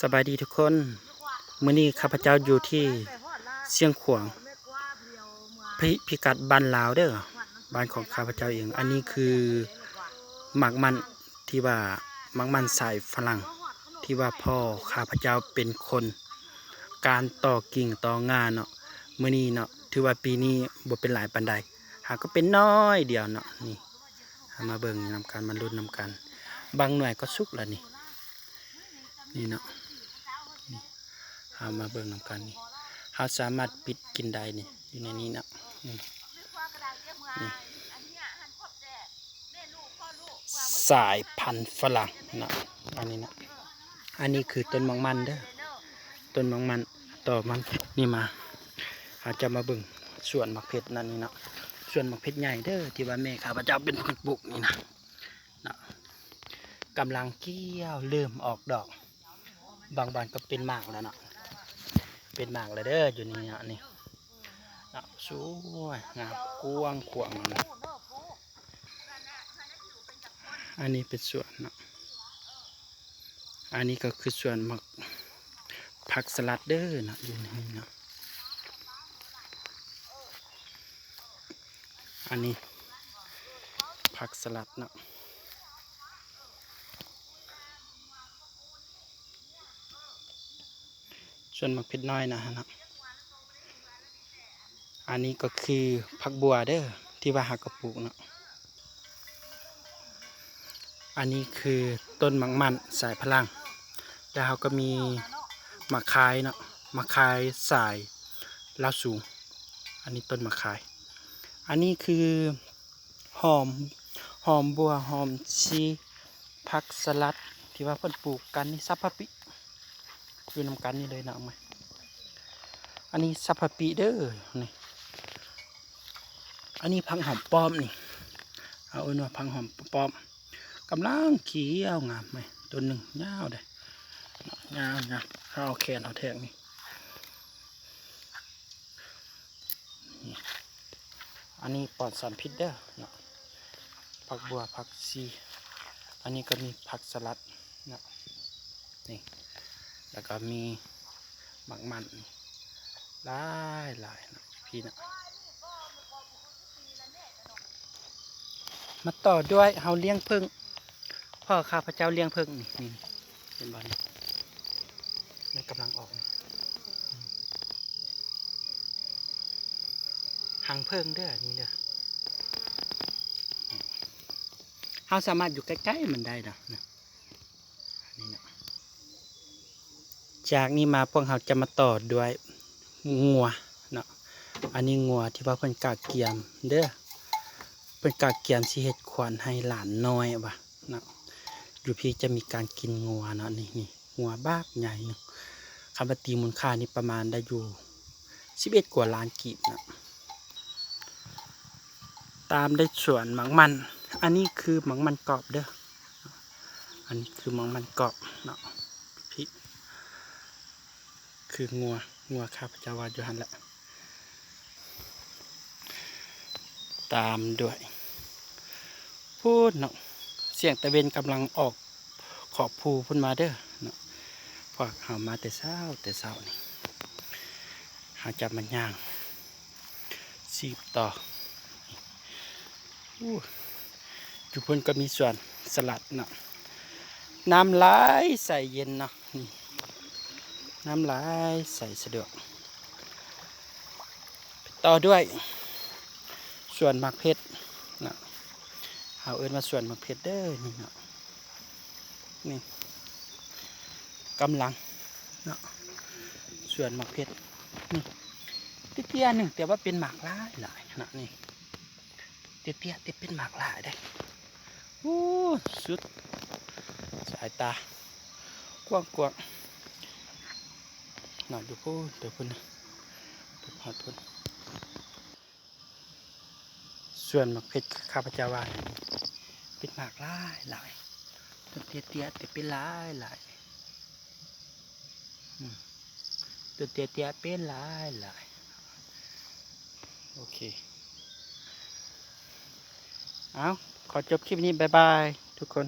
สบายดีทุกคนมื้อนี้ข้าพเจ้าอยู่ที่เชียงขวางพิกัดบ้านลาวเด้อบ้านของข้าพเจ้าเองอันนี้คือหมากมันที่ว่าหมากมันสายฝรั่งที่ว่าพ่อข้าพเจ้าเป็นคนการต่อกิ่งต่องานเนาะมื้อนี้เนาะถือว่าปีนี้บ่เป็นหลายปานใดหากก็เป็นน้อยเดียวเนาะนี่มาเบิ่งนำกันมาลุ้นนำกันบางหน่วยก็สุกแล้วนี่เนาะเอามาเบิ่งนำกันนี่เราสามารถปิดกินได้นี่อยู่ในนี้นะนี่สายพันธุ์ฝรั่งนะอันนี้นะอันนี้คือต้นมังมันเด้อต้นมังมันต่อมันนี่มาอาจจะมาเบิ่งส่วนมะเขือนั่นนี่นะส่วนมะเขือใหญ่เด้อที่ว่าแม่ข้าพเจ้าเป็นคนปลูกนี่นะกำลังเกี้ยวเริ่มออกดอกบางบานก็เป็นหมากแล้วเนาะเป็นหมากเลยเด้ออยู่นี่นะนี่สวยงามกว้างขวางอันนี้เป็นส่วนเนาะอันนี้ก็คือส่วนหมักผักสลัดเด้อนะอยู่นี่เนาะอันนี้ผักสลัดเนาะส่วนหมักเผ็ดน้อยนะฮะอันนี้ก็คือผักบัวเด้อที่ว่าหักกระปุกเนาะอันนี้คือต้นมังมันสายพลังแล้วเขาก็มีมะขายเนาะมะขายสายลาวสูงอันนี้ต้นมะขายอันนี้คือหอมบัวหอมชีผักสลัดที่ว่าเพิ่นปลูกกันนี่ซับพะปิอยู่นำกันนี่เลยนะไหมอันนี้ซับพะปิเด้อนี่อันนี้พังหอมป้อมนี่เอาเอิ้นว่าพังหอมป้อมกำลังเขียวงามไหมตัวหนึ่งยาวเลยยาวเอาแขนเอาแทงนี่อันนี้ปลอดสารพิษเด้อผักบัวผักชีอันนี้ก็มีผักสลัดนี่แล้วก็มีหมักมันหลายพี่นะมาต่อด้วยเฮาเลี้ยงผึ้งพ่อข้าพเจ้าเลี้ยงผึ้งนี่เป็นบอลมันกำลังออกหางผึ้งเด้อนี่เด้อเฮาสามารถอยู่ใกล้ๆมันได้นะนี่นะจากนี้มาพวกเราจะมาต่อด้วยงัวเนาะอันนี้งัวที่ว่าเพิ่นกากเกียมเด้อเป็นกากเกียมสิเฮ็ดขวัญให้หลานน้อยว่ะเนาะอยู่พี่จะมีการกินงัวเนาะนี่งัวบ้าใหญ่นึงคำว่าตีมูลค่านี่ประมาณได้อยู่11 กว่าล้านกีบนะตามได้ส่วนหมังมันอันนี้คือหมังมันกรอบเด้ออันนี้คือหมังมันกรอบเนาะพี่คืองัวข้าพเจ้าว่าอยู่หันละตามด้วยพูดเนาะเสียงตะเวนกำลังออกขอบภูพุ่นมาเด้อเนาะพอหามาแต่เช้านี่หาจับมันย่างสีบต่อจุพุ่นก็มีส่วนสลัดเนาะน้ำไหลใส่เย็นเนาะนี่น้ำไหลใส่สะดวกต่อด้วยส่วนหมักเพชรนะเอาเอิ้นมาส่วนหมักเพชรเด้อนี่เนาะนี่กำลังเนาะส่วนหมักเพชรนี่เตี้ยๆหนึ่งแต่ว่าเป็นหมากหลายนะนี่เตี้ยแต่เป็นหมากหลายได้โอ้สุดสายตากว้างหน่อยดูพูดเดี๋ยวพุ่นหาพุ่นส่วนหมักเพชรข้าพเจ้าว่าเป็นหมากหลายต้นเตี้ยแต่เป็นหลายต้นเตี้ยเป็นหลายโอเคเอาขอจบคลิปนี้บ๊ายบายทุกคน